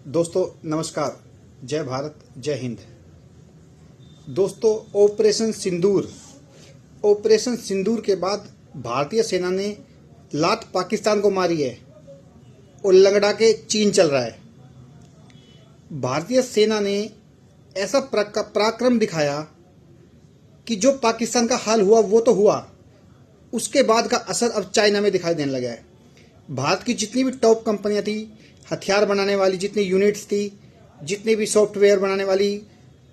दोस्तों नमस्कार, जय भारत, जय हिंद। दोस्तों ऑपरेशन सिंदूर के बाद भारतीय सेना ने लात पाकिस्तान को मारी है और लंगड़ा के चीन चल रहा है। भारतीय सेना ने ऐसा पराक्रम दिखाया कि जो पाकिस्तान का हाल हुआ वो तो हुआ, उसके बाद का असर अब चाइना में दिखाई देने लगा है। भारत की जितनी भी टॉप कंपनियां थी, हथियार बनाने वाली जितनी यूनिट्स थी, जितने भी सॉफ्टवेयर बनाने वाली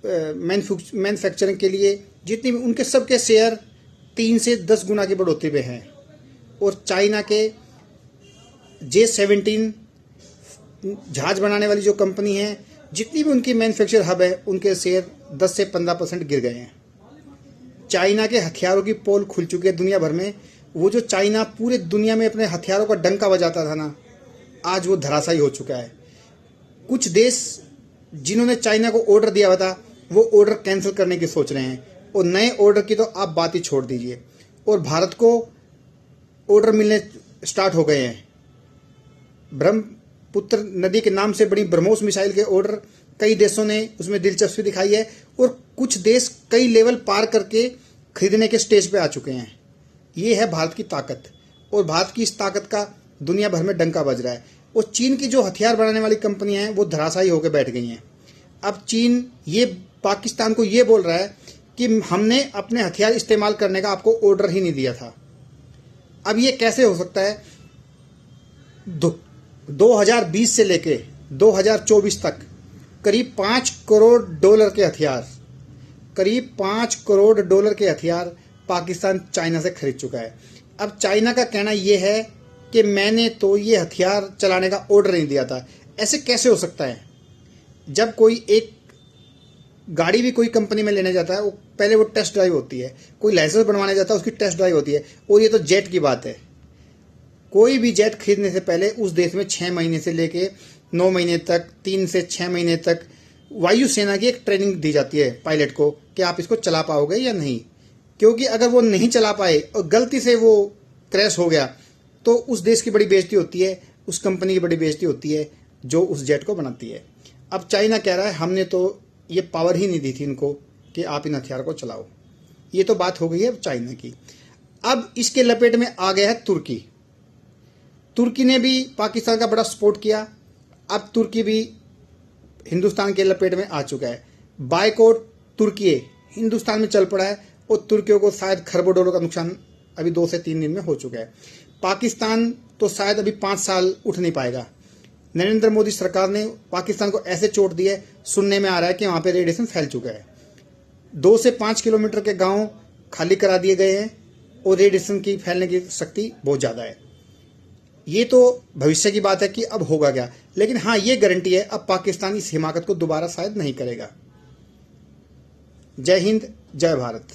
मैन्युफैक्चरिंग के लिए जितनी भी, उनके सबके शेयर 3 से 10 गुना की बढ़ोतरी पे हैं। और चाइना के J-17 जहाज बनाने वाली जो कंपनी है, जितनी भी उनकी मैन्युफैक्चर हब है, उनके शेयर 10 से 15% गिर गए हैं। चाइना के हथियारों की पोल खुल चुकी है दुनिया भर में। वो जो चाइना पूरे दुनिया में अपने हथियारों का डंका बजाता था ना, आज वो धराशायी हो चुका है। कुछ देश जिन्होंने चाइना को ऑर्डर दिया हुआ था, वो ऑर्डर कैंसिल करने की सोच रहे हैं, और नए ऑर्डर की तो आप बात ही छोड़ दीजिए। और भारत को ऑर्डर मिलने स्टार्ट हो गए हैं। ब्रह्मपुत्र नदी के नाम से बड़ी ब्रह्मोस मिसाइल के ऑर्डर कई देशों ने उसमें दिलचस्पी दिखाई है, और कुछ देश कई लेवल पार करके खरीदने के स्टेज पे आ चुके हैं। ये है भारत की ताकत, और भारत की इस ताकत का दुनिया भर में डंका बज रहा है। और चीन की जो हथियार बनाने वाली कंपनियां हैं, वो धराशायी होकर बैठ गई हैं। अब चीन ये पाकिस्तान को ये बोल रहा है कि हमने अपने हथियार इस्तेमाल करने का आपको ऑर्डर ही नहीं दिया था। अब ये कैसे हो सकता है? 2020 से लेके 2024 तक करीब $5 करोड़ के हथियार, करीब $5 करोड़ के हथियार पाकिस्तान चाइना से खरीद चुका है। अब चाइना का कहना यह है कि मैंने तो ये हथियार चलाने का ऑर्डर नहीं दिया था। ऐसे कैसे हो सकता है? जब कोई एक गाड़ी भी कोई कंपनी में लेने जाता है, वो पहले वो टेस्ट ड्राइव होती है। कोई लाइसेंस बनवाने जाता है, उसकी टेस्ट ड्राइव होती है। और ये तो जेट की बात है। कोई भी जेट खरीदने से पहले उस देश में 6 महीने से लेके 9 महीने तक, 3 से 6 महीने तक वायुसेना की एक ट्रेनिंग दी जाती है पायलट को कि आप इसको चला पाओगे या नहीं। क्योंकि अगर वो नहीं चला पाए और गलती से वो क्रैश हो गया, तो उस देश की बड़ी बेइज्जती होती है, उस कंपनी की बड़ी बेइज्जती होती है जो उस जेट को बनाती है। अब चाइना कह रहा है हमने तो ये पावर ही नहीं दी थी इनको कि आप इन हथियार को चलाओ। ये तो बात हो गई है चाइना की। अब इसके लपेट में आ गया है तुर्की। तुर्की ने भी पाकिस्तान का बड़ा सपोर्ट किया। अब तुर्की भी हिंदुस्तान के लपेट में आ चुका है। बायकॉट तुर्की हिंदुस्तान में चल पड़ा है, और तुर्कियों को शायद खरबों डॉलर का नुकसान अभी 2 से 3 दिन में हो चुका है। पाकिस्तान तो शायद अभी 5 साल उठ नहीं पाएगा। नरेंद्र मोदी सरकार ने पाकिस्तान को ऐसे चोट दी है, सुनने में आ रहा है कि वहां पे रेडिएशन फैल चुका है। 2 से 5 किलोमीटर के गांव खाली करा दिए गए हैं, और रेडिएशन की फैलने की शक्ति बहुत ज़्यादा है। ये तो भविष्य की बात है कि अब होगा क्या, लेकिन हाँ, ये गारंटी है अब पाकिस्तान इस हिमाकत को दोबारा शायद नहीं करेगा। जय हिंद, जय भारत।